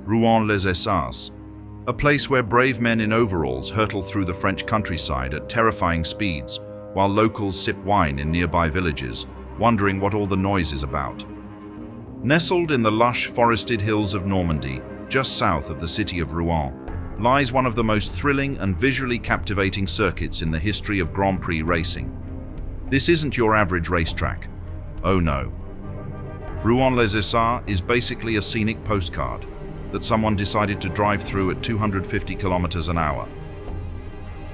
Rouen-Les-Essarts, a place where brave men in overalls hurtle through the French countryside at terrifying speeds, while locals sip wine in nearby villages, wondering what all the noise is about. Nestled in the lush, forested hills of Normandy, just south of the city of Rouen, lies one of the most thrilling and visually captivating circuits in the history of Grand Prix racing. This isn't your average racetrack. Oh no. Rouen-Les-Essarts is basically a scenic postcard that someone decided to drive through at 250 kilometers an hour.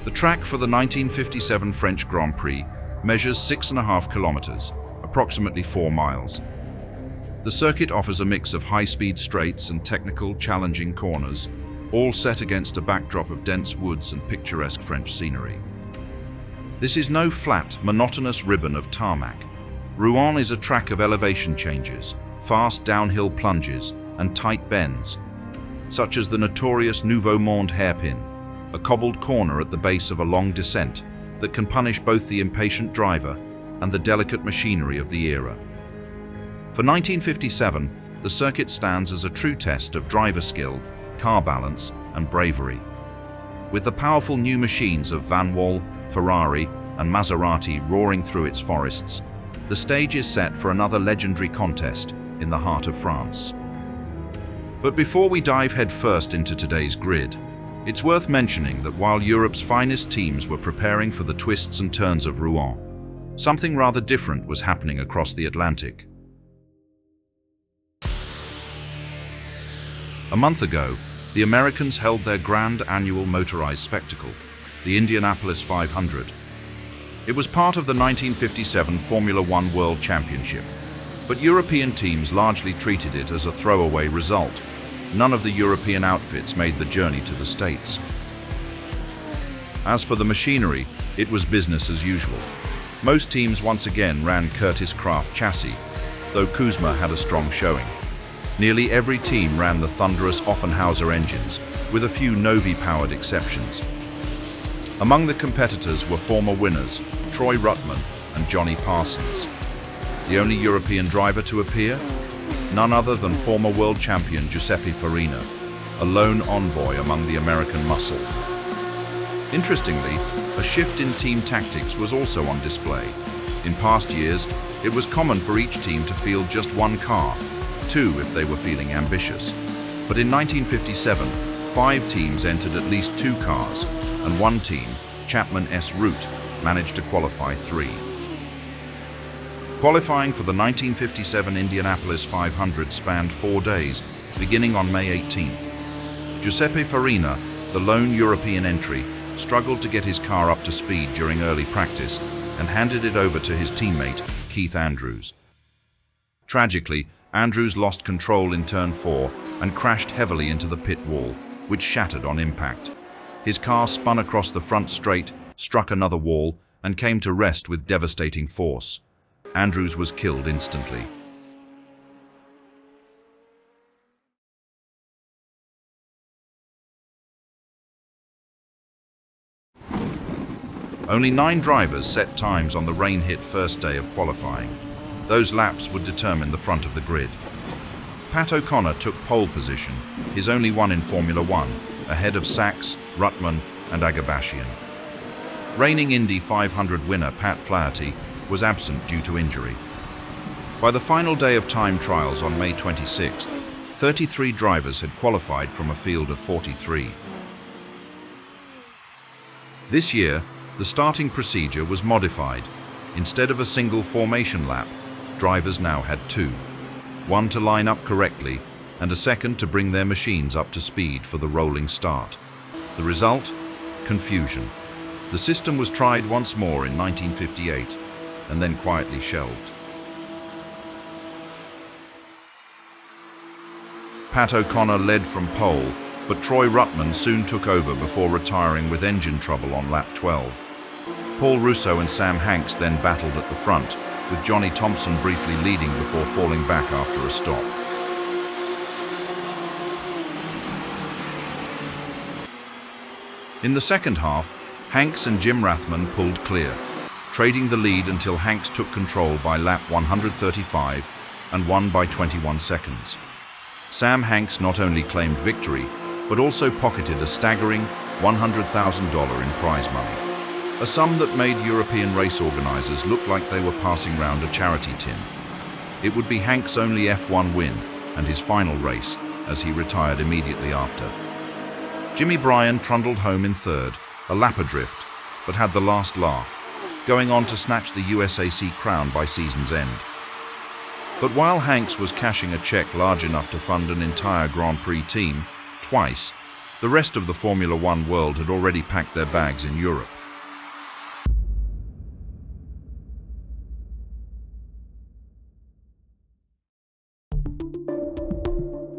The track for the 1957 French Grand Prix measures 6.5 kilometers, approximately 4 miles. The circuit offers a mix of high-speed straights and technical, challenging corners, all set against a backdrop of dense woods and picturesque French scenery. This is no flat, monotonous ribbon of tarmac. Rouen is a track of elevation changes, fast downhill plunges, and tight bends, such as the notorious Nouveau Monde hairpin, a cobbled corner at the base of a long descent that can punish both the impatient driver and the delicate machinery of the era. For 1957, the circuit stands as a true test of driver skill, car balance, and bravery. With the powerful new machines of Van Wall, Ferrari, and Maserati roaring through its forests, the stage is set for another legendary contest in the heart of France. But before we dive headfirst into today's grid, it's worth mentioning that while Europe's finest teams were preparing for the twists and turns of Rouen, something rather different was happening across the Atlantic. A month ago, the Americans held their grand annual motorized spectacle, the Indianapolis 500. It was part of the 1957 Formula One World Championship, but European teams largely treated it as a throwaway result. None of the European outfits made the journey to the States. As for the machinery, it was business as usual. Most teams once again ran Curtiss Craft chassis, though Kuzma had a strong showing. Nearly every team ran the thunderous Offenhauser engines, with a few Novi-powered exceptions. Among the competitors were former winners Troy Ruttman and Johnny Parsons. The only European driver to appear? None other than former world champion Giuseppe Farina, a lone envoy among the American muscle. Interestingly, a shift in team tactics was also on display. In past years, it was common for each team to field just one car, 2 if they were feeling ambitious. But in 1957, 5 teams entered at least 2 cars, and one team, Chapman S. Root, managed to qualify 3. Qualifying for the 1957 Indianapolis 500 spanned 4 days, beginning on May 18th. Giuseppe Farina, the lone European entry, struggled to get his car up to speed during early practice and handed it over to his teammate, Keith Andrews. Tragically, Andrews lost control in turn 4 and crashed heavily into the pit wall, which shattered on impact. His car spun across the front straight, struck another wall, and came to rest with devastating force. Andrews was killed instantly. Only 9 drivers set times on the rain-hit first day of qualifying. Those laps would determine the front of the grid. Pat O'Connor took pole position, his only one in Formula One, ahead of Sachs, Ruttman, and Agabashian. Reigning Indy 500 winner Pat Flaherty was absent due to injury. By the final day of time trials on May 26th, 33 drivers had qualified from a field of 43. This year, the starting procedure was modified. Instead of a single formation lap, drivers now had 2. One to line up correctly, and a second to bring their machines up to speed for the rolling start. The result? Confusion. The system was tried once more in 1958, and then quietly shelved. Pat O'Connor led from pole, but Troy Ruttman soon took over before retiring with engine trouble on lap 12. Paul Russo and Sam Hanks then battled at the front, with Johnny Thompson briefly leading before falling back after a stop. In the second half, Hanks and Jim Rathman pulled clear, trading the lead until Hanks took control by lap 135 and won by 21 seconds. Sam Hanks not only claimed victory, but also pocketed a staggering $100,000 in prize money, a sum that made European race organizers look like they were passing round a charity tin. It would be Hanks' only F1 win and his final race, as he retired immediately after. Jimmy Bryan trundled home in third, a lap adrift, but had the last laugh, going on to snatch the USAC crown by season's end. But while Hanks was cashing a check large enough to fund an entire Grand Prix team, twice, the rest of the Formula One world had already packed their bags in Europe.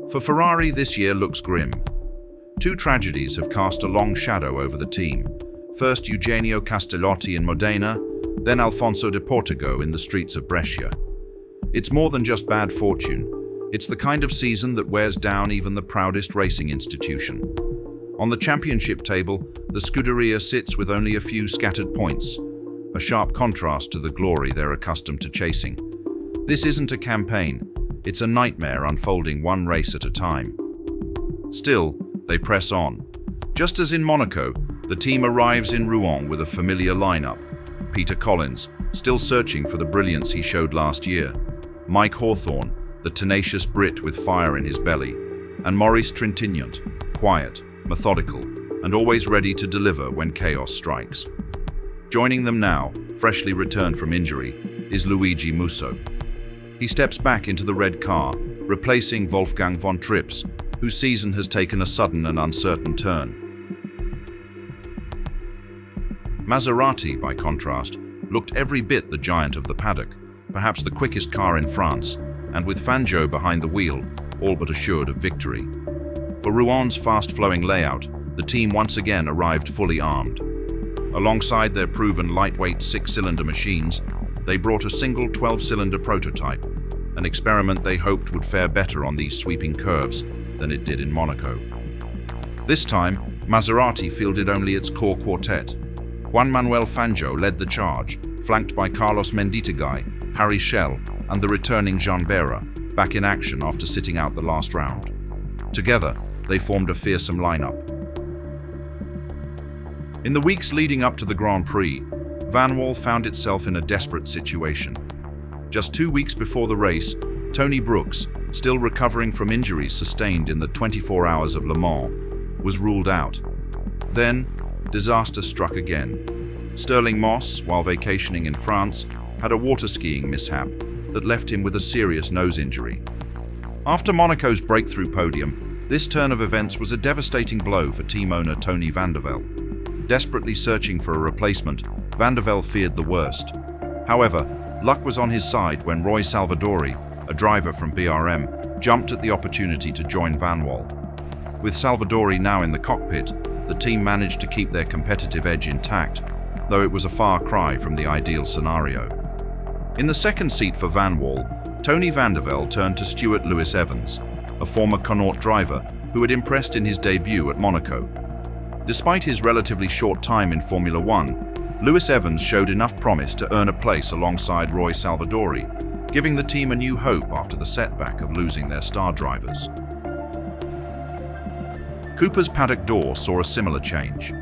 For Ferrari, this year looks grim. Two tragedies have cast a long shadow over the team. First Eugenio Castellotti in Modena, then Alfonso de Portigo in the streets of Brescia. It's more than just bad fortune. It's the kind of season that wears down even the proudest racing institution. On the championship table, the Scuderia sits with only a few scattered points, a sharp contrast to the glory they're accustomed to chasing. This isn't a campaign. It's a nightmare unfolding one race at a time. Still, they press on. Just as in Monaco, the team arrives in Rouen with a familiar lineup. Peter Collins, still searching for the brilliance he showed last year. Mike Hawthorne, the tenacious Brit with fire in his belly. And Maurice Trintignant, quiet, methodical, and always ready to deliver when chaos strikes. Joining them now, freshly returned from injury, is Luigi Musso. He steps back into the red car, replacing Wolfgang von Trips, whose season has taken a sudden and uncertain turn. Maserati, by contrast, looked every bit the giant of the paddock, perhaps the quickest car in France, and with Fangio behind the wheel, all but assured of victory. For Rouen's fast-flowing layout, the team once again arrived fully armed. Alongside their proven lightweight six-cylinder machines, they brought a single 12-cylinder prototype, an experiment they hoped would fare better on these sweeping curves than it did in Monaco. This time, Maserati fielded only its core quartet. Manuel Fangio led the charge, flanked by Carlos Menditagai, Harry Schell, and the returning Jean Bera, back in action after sitting out the last round. Together, they formed a fearsome lineup. In the weeks leading up to the Grand Prix, Vanwall found itself in a desperate situation. Just 2 weeks before the race, Tony Brooks, still recovering from injuries sustained in the 24 hours of Le Mans, was ruled out. Then, disaster struck again. Sterling Moss, while vacationing in France, had a water skiing mishap that left him with a serious nose injury. After Monaco's breakthrough podium, this turn of events was a devastating blow for team owner Tony van der Velde. Desperately searching for a replacement, van der Velde feared the worst. However, luck was on his side when Roy Salvadori, a driver from BRM, jumped at the opportunity to join Vanwall. With Salvadori now in the cockpit, the team managed to keep their competitive edge intact, though it was a far cry from the ideal scenario. In the second seat for Vanwall, Tony van der Velde turned to Stuart Lewis-Evans, a former Connaught driver who had impressed in his debut at Monaco. Despite his relatively short time in Formula One, Lewis-Evans showed enough promise to earn a place alongside Roy Salvadori, giving the team a new hope after the setback of losing their star drivers. Cooper's paddock door saw a similar change.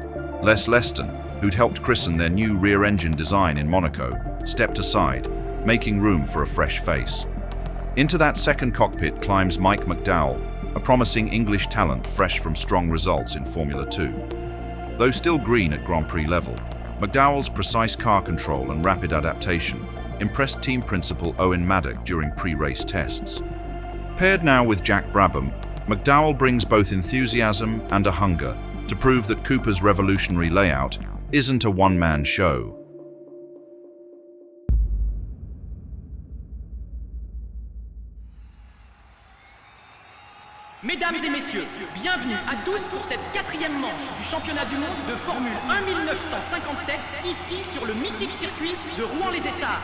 Les Leston, who'd helped christen their new rear-engine design in Monaco, stepped aside, making room for a fresh face. Into that second cockpit climbs Mike McDowell, a promising English talent fresh from strong results in Formula 2. Though still green at Grand Prix level, McDowell's precise car control and rapid adaptation impressed team principal Owen Maddock during pre-race tests. Paired now with Jack Brabham, McDowell brings both enthusiasm and a hunger to prove that Cooper's revolutionary layout isn't a one-man show. Mesdames et messieurs, bienvenue à tous pour cette 4e manche du championnat du monde de Formule 1 1957, ici sur le mythique circuit de Rouen-Les-Essarts.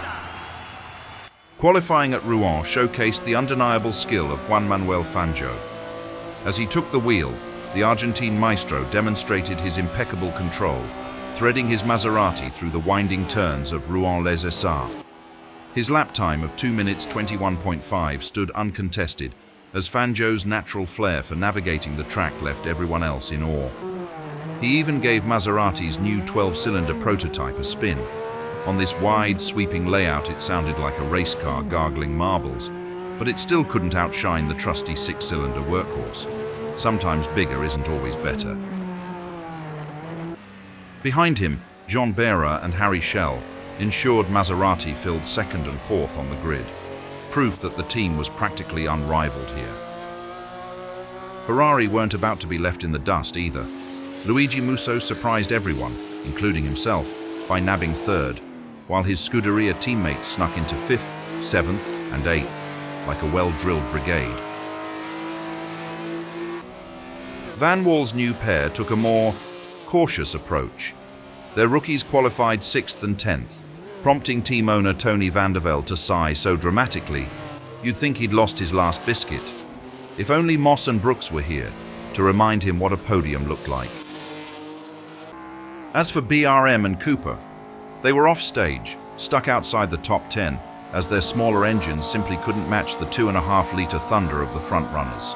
Qualifying at Rouen showcased the undeniable skill of Juan Manuel Fangio. As he took the wheel, the Argentine maestro demonstrated his impeccable control, threading his Maserati through the winding turns of Rouen-Les-Essarts. His lap time of 2 minutes 21.5 stood uncontested, as Fangio's natural flair for navigating the track left everyone else in awe. He even gave Maserati's new 12-cylinder prototype a spin. On this wide, sweeping layout, it sounded like a race car gargling marbles, but it still couldn't outshine the trusty 6-cylinder workhorse. Sometimes bigger isn't always better. Behind him, Jean Bera and Harry Schell ensured Maserati filled second and fourth on the grid, proof that the team was practically unrivaled here. Ferrari weren't about to be left in the dust either. Luigi Musso surprised everyone, including himself, by nabbing third, while his Scuderia teammates snuck into fifth, seventh, and eighth, like a well-drilled brigade. Van Wall's new pair took a more cautious approach. Their rookies qualified 6th and 10th, prompting team owner Tony van der Velde to sigh so dramatically, you'd think he'd lost his last biscuit. If only Moss and Brooks were here to remind him what a podium looked like. As for BRM and Cooper, they were off stage, stuck outside the top 10, as their smaller engines simply couldn't match the 2.5-litre thunder of the front runners.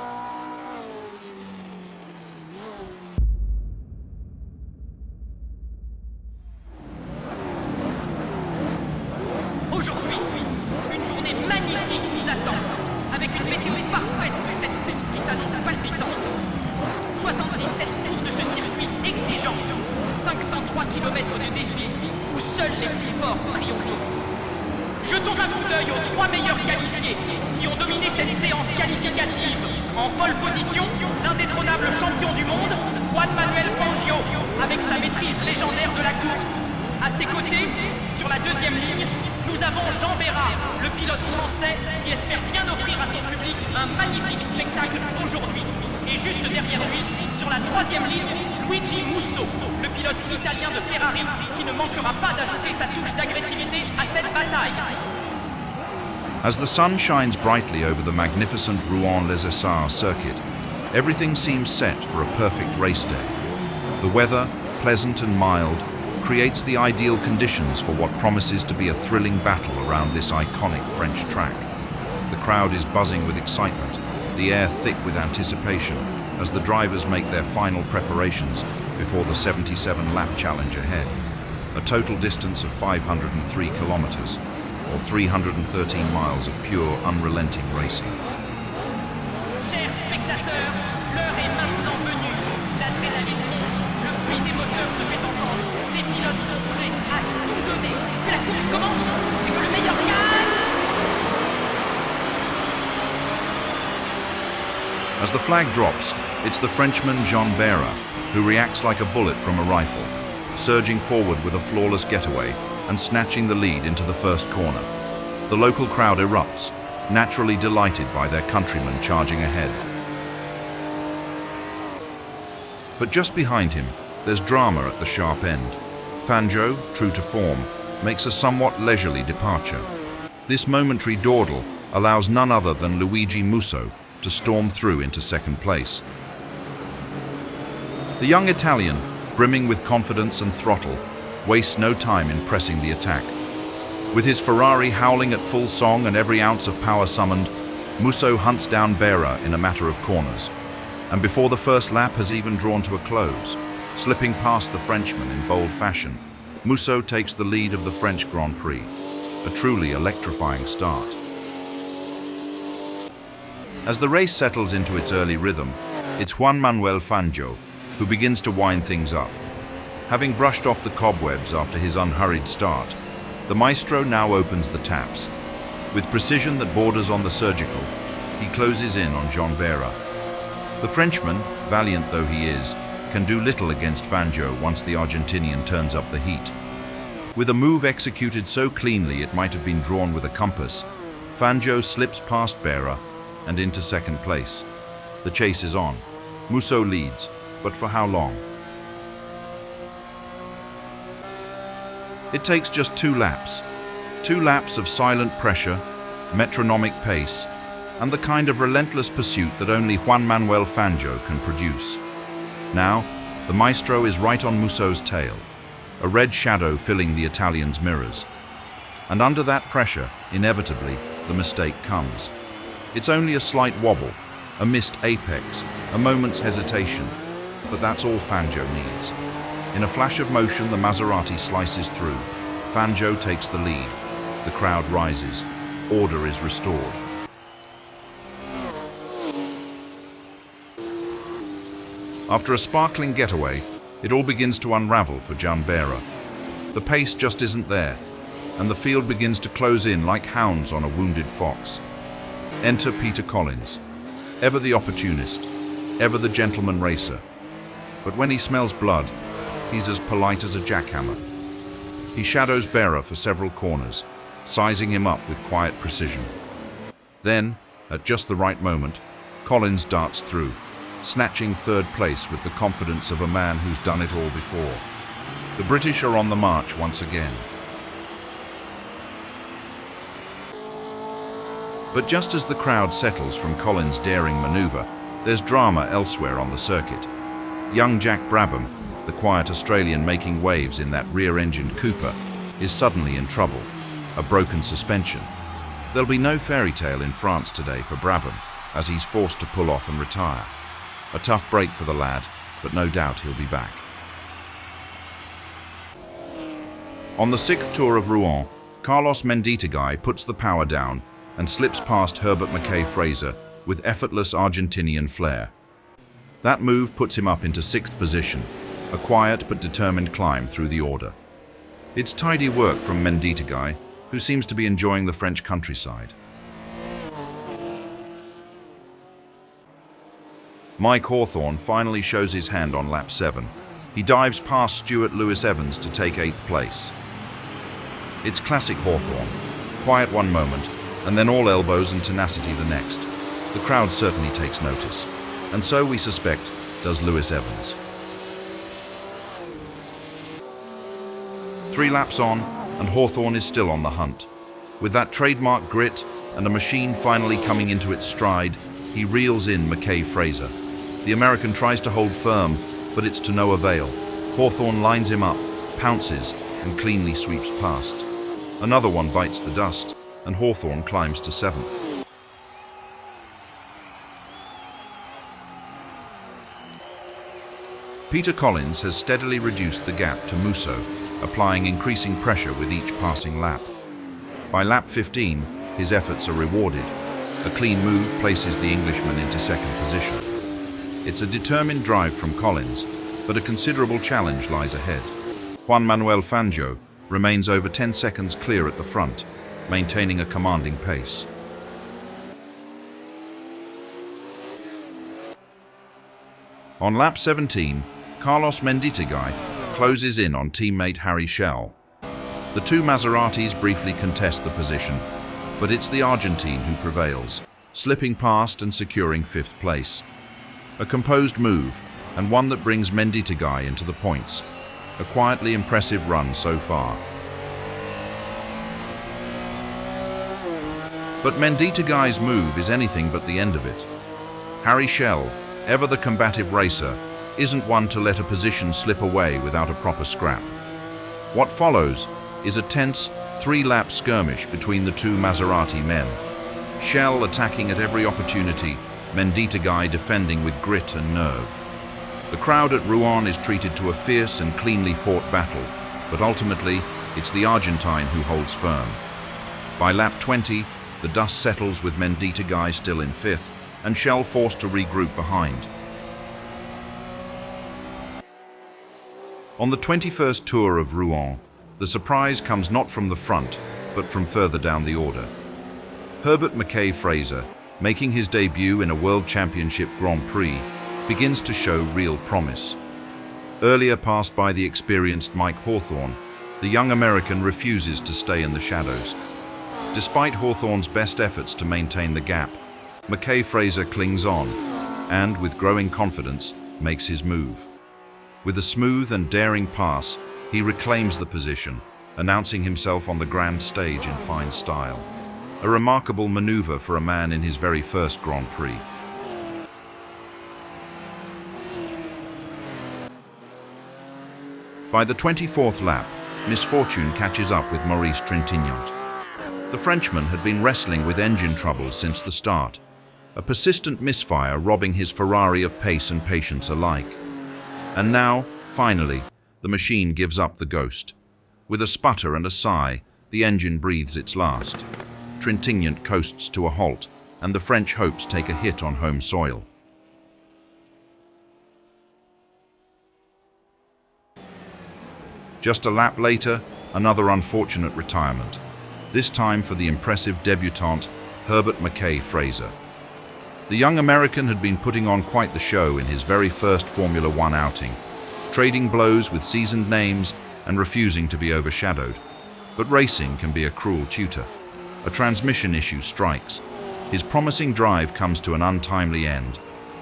Aujourd'hui, une journée magnifique nous attend, avec une météo parfaite pour cette course qui s'annonce palpitante. 77 tours de ce circuit exigeant, 503 km de défi où seuls les plus forts triomphent. Jetons un coup d'œil aux 3 meilleurs qualifiés qui ont dominé cette séance qualificative. En pole position, l'indétrônable champion du monde, Manuel Fangio, avec sa maîtrise légendaire de la course. À ses côtés, sur la deuxième ligne, nous avons Jean Bera, le pilote français qui espère bien offrir à son public un magnifique spectacle aujourd'hui. Et juste derrière lui, sur la troisième ligne, Luigi Musso, le pilote italien de Ferrari qui ne manquera pas d'ajouter sa touche d'agressivité à cette bataille. As the sun shines brightly over the magnificent Rouen-Les-Essarts circuit, everything seems set for a perfect race day. The weather, pleasant and mild, creates the ideal conditions for what promises to be a thrilling battle around this iconic French track. The crowd is buzzing with excitement, the air thick with anticipation, as the drivers make their final preparations before the 77-lap challenge ahead, a total distance of 503 kilometers, or 313 miles of pure, unrelenting racing. Chers spectateurs, l'heure est maintenant venue. L'adrénaline monte, le bruit des moteurs se fait entendre. Les pilotes sont prêts à tout donner. Que la course commence et que le meilleur gagne. As the flag drops, it's the Frenchman Jean Bera who reacts like a bullet from a rifle, surging forward with a flawless getaway and snatching the lead into the first corner. The local crowd erupts, naturally delighted by their countryman charging ahead. But just behind him, there's drama at the sharp end. Fangio, true to form, makes a somewhat leisurely departure. This momentary dawdle allows none other than Luigi Musso to storm through into second place. The young Italian, brimming with confidence and throttle, wastes no time in pressing the attack. With his Ferrari howling at full song and every ounce of power summoned, Musso hunts down Bera in a matter of corners. And before the first lap has even drawn to a close, slipping past the Frenchman in bold fashion, Musso takes the lead of the French Grand Prix, a truly electrifying start. As the race settles into its early rhythm, it's Juan Manuel Fangio who begins to wind things up. Having brushed off the cobwebs after his unhurried start, the maestro now opens the taps. With precision that borders on the surgical, he closes in on Jean Bera. The Frenchman, valiant though he is, can do little against Fangio once the Argentinian turns up the heat. With a move executed so cleanly it might have been drawn with a compass, Fangio slips past Bera and into second place. The chase is on. Musso leads, but for how long? It takes just 2 laps. 2 laps of silent pressure, metronomic pace, and the kind of relentless pursuit that only Juan Manuel Fangio can produce. Now, the maestro is right on Musso's tail, a red shadow filling the Italian's mirrors. And under that pressure, inevitably, the mistake comes. It's only a slight wobble, a missed apex, a moment's hesitation, but that's all Fangio needs. In a flash of motion, the Maserati slices through. Fangio takes the lead. The crowd rises. Order is restored. After a sparkling getaway, it all begins to unravel for Juan. The pace just isn't there, and the field begins to close in like hounds on a wounded fox. Enter Peter Collins, ever the opportunist, ever the gentleman racer. But when he smells blood, he's as polite as a jackhammer. He shadows Berra for several corners, sizing him up with quiet precision. Then, at just the right moment, Collins darts through, snatching third place with the confidence of a man who's done it all before. The British are on the march once again. But just as the crowd settles from Collins' daring maneuver, there's drama elsewhere on the circuit. Young Jack Brabham, the quiet Australian making waves in that rear-engined Cooper, is suddenly in trouble. A broken suspension. There'll be no fairy tale in France today for Brabham, as he's forced to pull off and retire. A tough break for the lad, but no doubt he'll be back. On the 6th Tour of Rouen, Carlos Menditegui puts the power down and slips past Herbert Mackay Fraser with effortless Argentinian flair. That move puts him up into 6th position, a quiet but determined climb through the order. It's tidy work from Menditegui, who seems to be enjoying the French countryside. Mike Hawthorne finally shows his hand on lap 7. He dives past Stuart Lewis-Evans to take 8th place. It's classic Hawthorne. Quiet one moment, and then all elbows and tenacity the next. The crowd certainly takes notice. And so, we suspect, does Lewis-Evans. 3 laps on, and Hawthorne is still on the hunt. With that trademark grit and a machine finally coming into its stride, he reels in Mackay Fraser. The American tries to hold firm, but it's to no avail. Hawthorne lines him up, pounces, and cleanly sweeps past. Another one bites the dust, and Hawthorne climbs to 7th. Peter Collins has steadily reduced the gap to Musso, applying increasing pressure with each passing lap. By lap 15, his efforts are rewarded. A clean move places the Englishman into 2nd position. It's a determined drive from Collins, but a considerable challenge lies ahead. Juan Manuel Fangio remains over 10 seconds clear at the front, maintaining a commanding pace. On lap 17, Carlos Menditegui closes in on teammate Harry Schell. The two Maseratis briefly contest the position, but it's the Argentine who prevails, slipping past and securing 5th place. A composed move, and one that brings Menditegui into the points. A quietly impressive run so far. But Menditegui's move is anything but the end of it. Harry Schell, ever the combative racer, isn't one to let a position slip away without a proper scrap. What follows is a tense 3-lap skirmish between the two Maserati men. Schell attacking at every opportunity, Menditegui defending with grit and nerve. The crowd at Rouen is treated to a fierce and cleanly fought battle, but ultimately, it's the Argentine who holds firm. By lap 20, the dust settles with Menditegui still in 5th, and Schell forced to regroup behind. On the 21st Tour of Rouen, the surprise comes not from the front, but from further down the order. Herbert Mackay Fraser, making his debut in a World Championship Grand Prix, begins to show real promise. Earlier passed by the experienced Mike Hawthorne, the young American refuses to stay in the shadows. Despite Hawthorne's best efforts to maintain the gap, Mackay Fraser clings on and, with growing confidence, makes his move. With a smooth and daring pass, he reclaims the position, announcing himself on the grand stage in fine style. A remarkable maneuver for a man in his very first Grand Prix. By the 24th lap, misfortune catches up with Maurice Trintignant. The Frenchman had been wrestling with engine troubles since the start, a persistent misfire robbing his Ferrari of pace and patience alike. And now, finally, the machine gives up the ghost. With a sputter and a sigh, the engine breathes its last. Trintignant coasts to a halt, and the French hopes take a hit on home soil. Just a lap later, another unfortunate retirement, this time for the impressive debutant Herbert Mackay Fraser. The young American had been putting on quite the show in his very first Formula One outing, trading blows with seasoned names and refusing to be overshadowed. But racing can be a cruel tutor. A transmission issue strikes. His promising drive comes to an untimely end,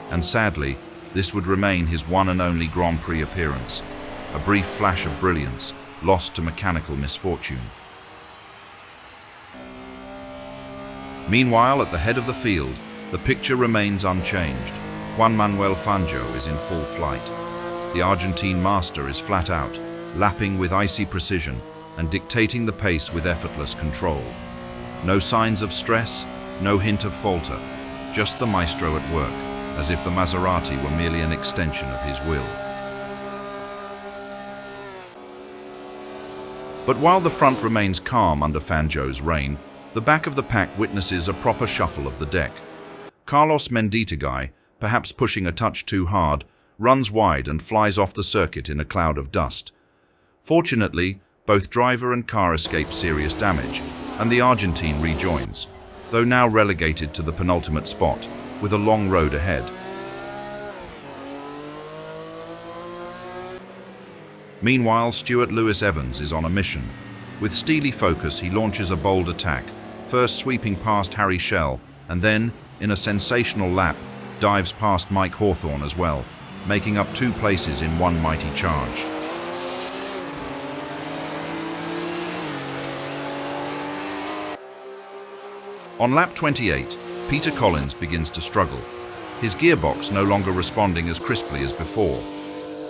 and sadly, this would remain his one and only Grand Prix appearance. A brief flash of brilliance, lost to mechanical misfortune. Meanwhile, at the head of the field, the picture remains unchanged. Juan Manuel Fangio is in full flight. The Argentine master is flat out, lapping with icy precision and dictating the pace with effortless control. No signs of stress, no hint of falter, just the maestro at work, as if the Maserati were merely an extension of his will. But while the front remains calm under Fangio's reign, the back of the pack witnesses a proper shuffle of the deck. Carlos Mendieta, perhaps pushing a touch too hard, runs wide and flies off the circuit in a cloud of dust. Fortunately, both driver and car escape serious damage, and the Argentine rejoins, though now relegated to the penultimate spot, with a long road ahead. Meanwhile, Stuart Lewis Evans is on a mission. With steely focus, he launches a bold attack, first sweeping past Harry Schell, and then, in a sensational lap, dives past Mike Hawthorne as well, making up 2 places in one mighty charge. On lap 28, Peter Collins begins to struggle, his gearbox no longer responding as crisply as before.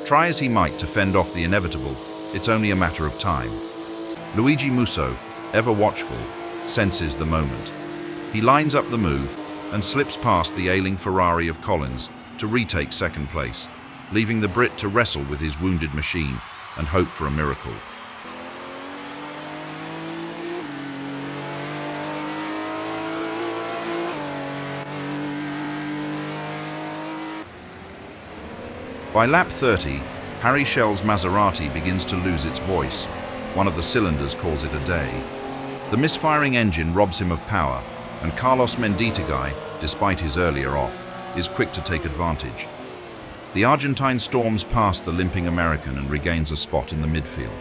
Try as he might to fend off the inevitable, it's only a matter of time. Luigi Musso, ever watchful, senses the moment. He lines up the move and slips past the ailing Ferrari of Collins to retake second place, leaving the Brit to wrestle with his wounded machine and hope for a miracle. By lap 30, Harry Schell's Maserati begins to lose its voice. One of the cylinders calls it a day. The misfiring engine robs him of power, and Carlos Mendieta, despite his earlier off, is quick to take advantage. The Argentine storms past the limping American and regains a spot in the midfield.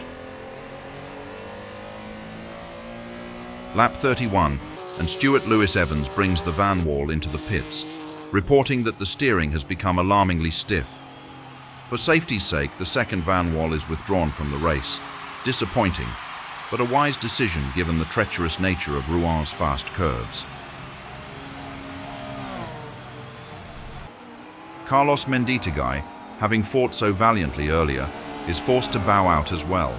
Lap 31, and Stuart Lewis Evans brings the van wall into the pits, reporting that the steering has become alarmingly stiff. For safety's sake, the second van wall is withdrawn from the race. Disappointing, but a wise decision given the treacherous nature of Rouen-Les-Essarts' fast curves. Carlos Mendieta, having fought so valiantly earlier, is forced to bow out as well.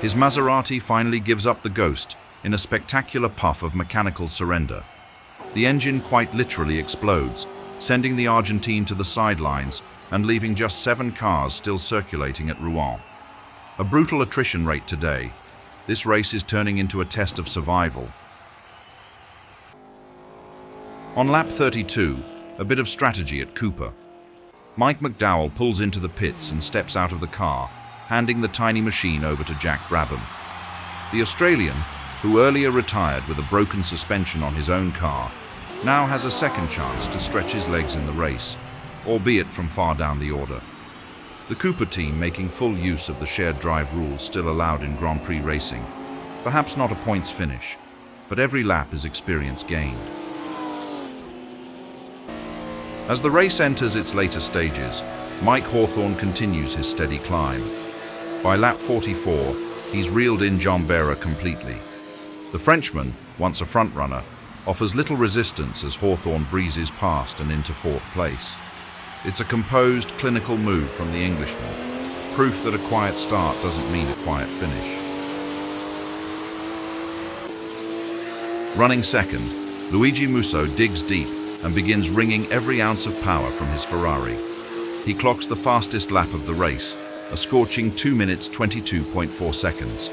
His Maserati finally gives up the ghost in a spectacular puff of mechanical surrender. The engine quite literally explodes, sending the Argentine to the sidelines and leaving just 7 cars still circulating at Rouen. A brutal attrition rate today. This race is turning into a test of survival. On lap 32, a bit of strategy at Cooper. Mike McDowell pulls into the pits and steps out of the car, handing the tiny machine over to Jack Brabham. The Australian, who earlier retired with a broken suspension on his own car, now has a second chance to stretch his legs in the race, albeit from far down the order. The Cooper team making full use of the shared drive rules still allowed in Grand Prix racing. Perhaps not a points finish, but every lap is experience gained. As the race enters its later stages, Mike Hawthorne continues his steady climb. By lap 44, he's reeled in John Behra completely. The Frenchman, once a front-runner, offers little resistance as Hawthorne breezes past and into 4th place. It's a composed, clinical move from the Englishman, proof that a quiet start doesn't mean a quiet finish. Running second, Luigi Musso digs deep and begins wringing every ounce of power from his Ferrari. He clocks the fastest lap of the race, a scorching 2 minutes 22.4 seconds.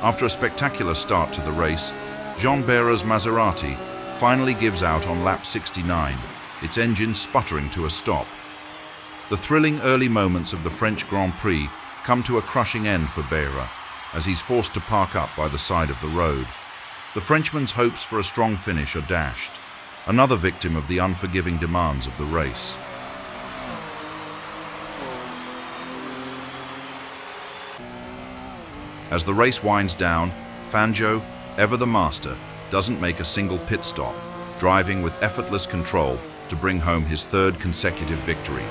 After a spectacular start to the race, Jean Bera's Maserati finally gives out on lap 69, its engine sputtering to a stop. The thrilling early moments of the French Grand Prix come to a crushing end for Bera, as he's forced to park up by the side of the road. The Frenchman's hopes for a strong finish are dashed, another victim of the unforgiving demands of the race. As the race winds down, Fangio, ever the master, doesn't make a single pit stop, driving with effortless control to bring home his third consecutive victory.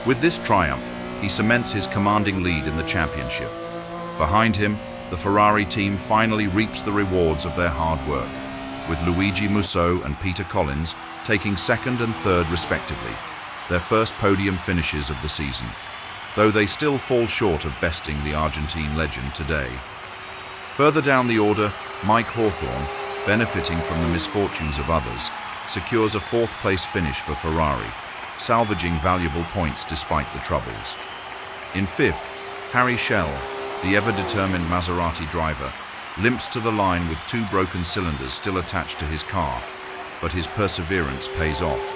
With this triumph, he cements his commanding lead in the championship. Behind him, the Ferrari team finally reaps the rewards of their hard work, with Luigi Musso and Peter Collins taking second and third respectively, their first podium finishes of the season, though they still fall short of besting the Argentine legend today. Further down the order, Mike Hawthorne, benefiting from the misfortunes of others, secures a fourth-place finish for Ferrari, salvaging valuable points despite the troubles. In fifth, Harry Schell, the ever-determined Maserati driver, limps to the line with 2 broken cylinders still attached to his car, but his perseverance pays off.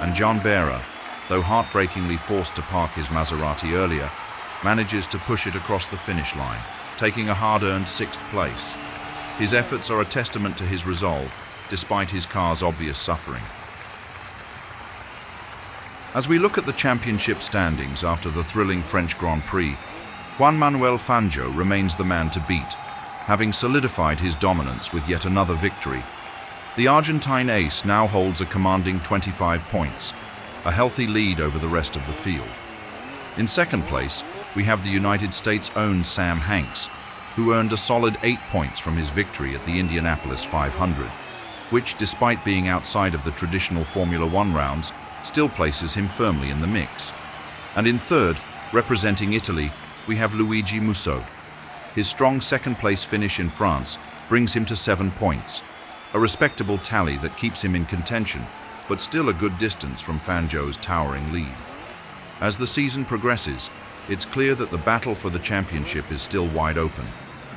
And Jean Bera, though heartbreakingly forced to park his Maserati earlier, manages to push it across the finish line, taking a hard-earned 6th place. His efforts are a testament to his resolve, despite his car's obvious suffering. As we look at the championship standings after the thrilling French Grand Prix, Juan Manuel Fangio remains the man to beat, having solidified his dominance with yet another victory. The Argentine ace now holds a commanding 25 points, a healthy lead over the rest of the field. In second place, we have the United States' own Sam Hanks, who earned a solid 8 points from his victory at the Indianapolis 500, which, despite being outside of the traditional Formula One rounds, still places him firmly in the mix. And in third, representing Italy, we have Luigi Musso. His strong second-place finish in France brings him to 7 points, a respectable tally that keeps him in contention, but still a good distance from Fangio's towering lead. As the season progresses, it's clear that the battle for the championship is still wide open.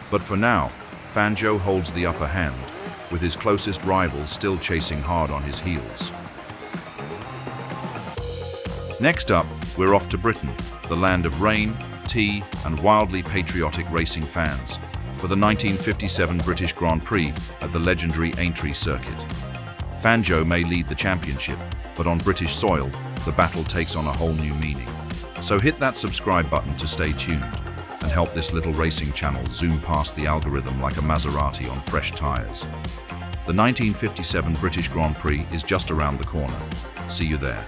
But for now, Fangio holds the upper hand, with his closest rivals still chasing hard on his heels. Next up, we're off to Britain, the land of rain, tea, and wildly patriotic racing fans, for the 1957 British Grand Prix at the legendary Aintree circuit. Fangio may lead the championship, but on British soil, the battle takes on a whole new meaning. So hit that subscribe button to stay tuned and help this little racing channel zoom past the algorithm like a Maserati on fresh tires. The 1957 British Grand Prix is just around the corner. See you there.